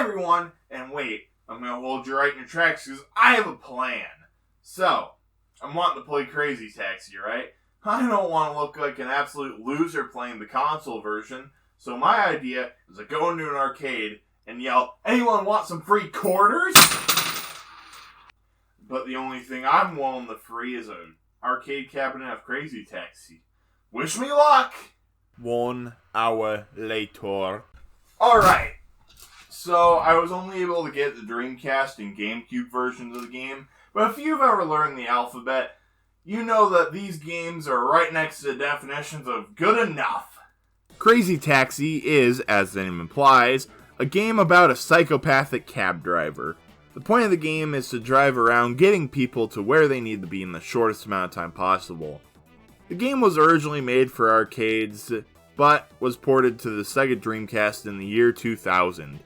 everyone, and wait, I'm going to hold you right in your tracks because I have a plan. So, I'm wanting to play Crazy Taxi, right? I don't want to look like an absolute loser playing the console version, so my idea is to go into an arcade and yell, "Anyone want some free quarters?" But the only thing I'm willing to free is an arcade cabinet of Crazy Taxi. Wish me luck! 1 hour later. Alright, so I was only able to get the Dreamcast and GameCube versions of the game, but if you've ever learned the alphabet, you know that these games are right next to the definitions of good enough. Crazy Taxi is, as the name implies, a game about a psychopathic cab driver. The point of the game is to drive around getting people to where they need to be in the shortest amount of time possible. The game was originally made for arcades, but was ported to the Sega Dreamcast in the year 2000.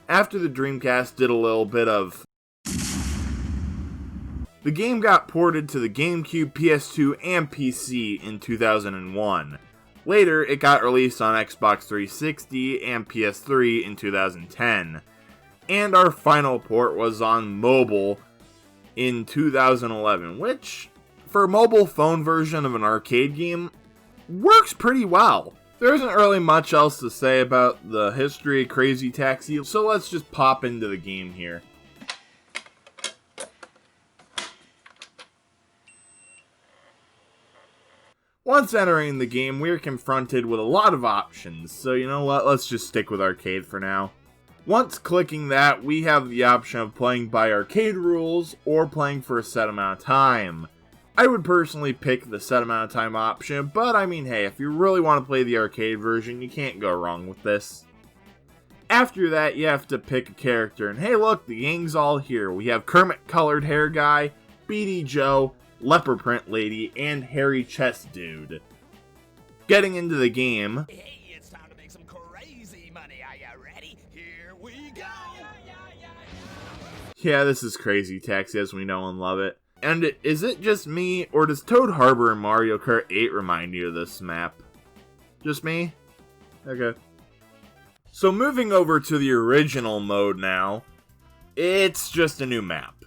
After the Dreamcast did a little bit of... The game got ported to the GameCube, PS2, and PC in 2001. Later, it got released on Xbox 360 and PS3 in 2010. And our final port was on mobile in 2011, which, for a mobile phone version of an arcade game, works pretty well. There isn't really much else to say about the history of Crazy Taxi, so let's just pop into the game here. Once entering the game, we're confronted with a lot of options, so you know what, let's just stick with arcade for now. Once clicking that, we have the option of playing by arcade rules or playing for a set amount of time. I would personally pick the set amount of time option, but I mean, hey, if you really want to play the arcade version, you can't go wrong with this. After that, you have to pick a character, and hey look, the gang's all here. We have Kermit Colored Hair Guy, Beady Joe, Leopard Print Lady, and Hairy Chest Dude. Getting into the game... Hey, it's time to make some crazy money. Are you ready? Here we go! Yeah, this is Crazy Taxi as we know and love it. And is it just me, or does Toad Harbor in Mario Kart 8 remind you of this map? Just me? Okay. So moving over to the original mode now, it's just a new map.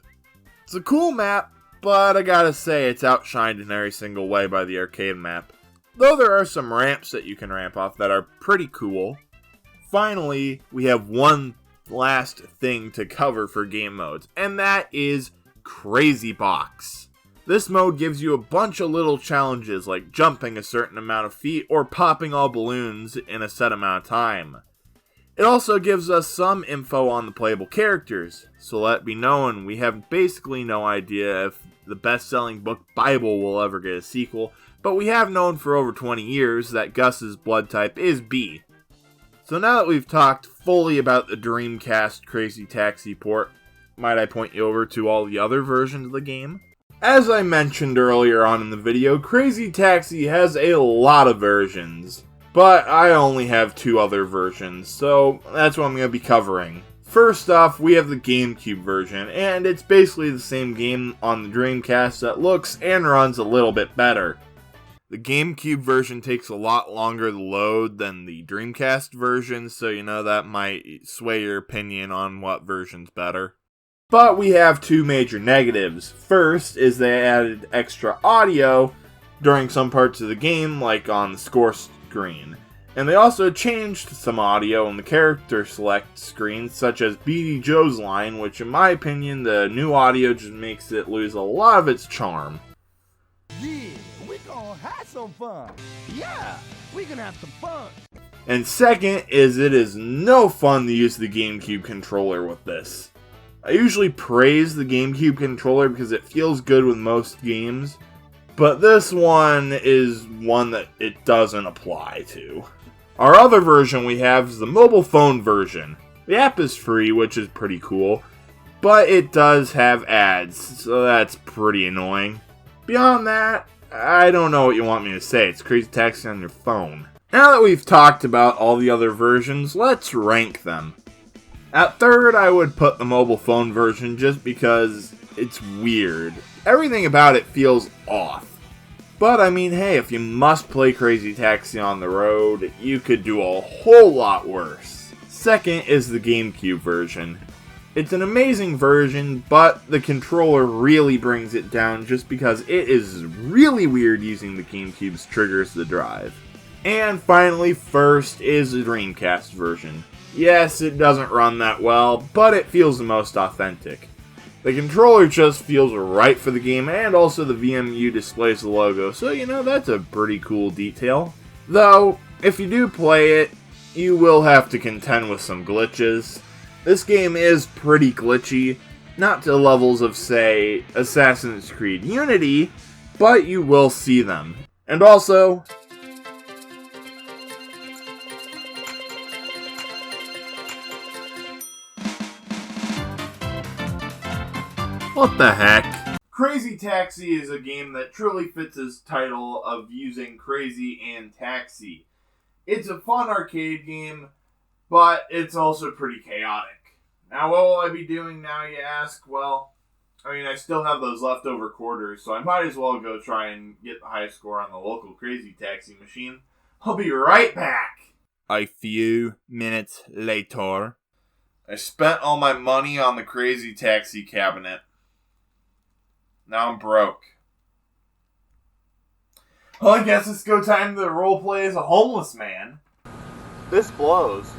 It's a cool map, but I gotta say it's outshined in every single way by the arcade map. Though there are some ramps that you can ramp off that are pretty cool. Finally, we have one last thing to cover for game modes, and that is Crazy Box. This mode gives you a bunch of little challenges like jumping a certain amount of feet or popping all balloons in a set amount of time. It also gives us some info on the playable characters, so let it be known we have basically no idea if the best-selling book Bible will ever get a sequel, but we have known for over 20 years that Gus's blood type is B. So now that we've talked fully about the Dreamcast Crazy Taxi port, might I point you over to all the other versions of the game? As I mentioned earlier on in the video, Crazy Taxi has a lot of versions, but I only have 2 other versions, so that's what I'm going to be covering. First off, we have the GameCube version, and it's basically the same game on the Dreamcast that looks and runs a little bit better. The GameCube version takes a lot longer to load than the Dreamcast version, so you know that might sway your opinion on what version's better. But we have 2 major negatives. First is they added extra audio during some parts of the game, like on the score screen. And they also changed some audio on the character select screen, such as Beady Joe's line, which in my opinion, the new audio just makes it lose a lot of its charm. Yeah, we gonna have some fun. Yeah, we gonna have some fun. And second is it is no fun to use the GameCube controller with this. I usually praise the GameCube controller because it feels good with most games, but this one is one that it doesn't apply to. Our other version we have is the mobile phone version. The app is free, which is pretty cool, but it does have ads, so that's pretty annoying. Beyond that, I don't know what you want me to say. It's Crazy Taxi on your phone. Now that we've talked about all the other versions, let's rank them. At third, I would put the mobile phone version just because it's weird. Everything about it feels off. But I mean, hey, if you must play Crazy Taxi on the road, you could do a whole lot worse. Second is the GameCube version. It's an amazing version, but the controller really brings it down just because it is really weird using the GameCube's triggers to drive. And finally, first is the Dreamcast version. Yes, it doesn't run that well, but it feels the most authentic. The controller just feels right for the game, and also the VMU displays the logo, so that's a pretty cool detail. Though, if you do play it, you will have to contend with some glitches. This game is pretty glitchy, not to levels of, say, Assassin's Creed Unity, but you will see them. And also, what the heck? Crazy Taxi is a game that truly fits its title of using crazy and taxi. It's a fun arcade game, but it's also pretty chaotic. Now, what will I be doing now, you ask? Well, I still have those leftover quarters, so I might as well go try and get the high score on the local Crazy Taxi machine. I'll be right back! A few minutes later. I spent all my money on the Crazy Taxi cabinet. Now I'm broke. Well, I guess it's go time to roleplay as a homeless man. This blows.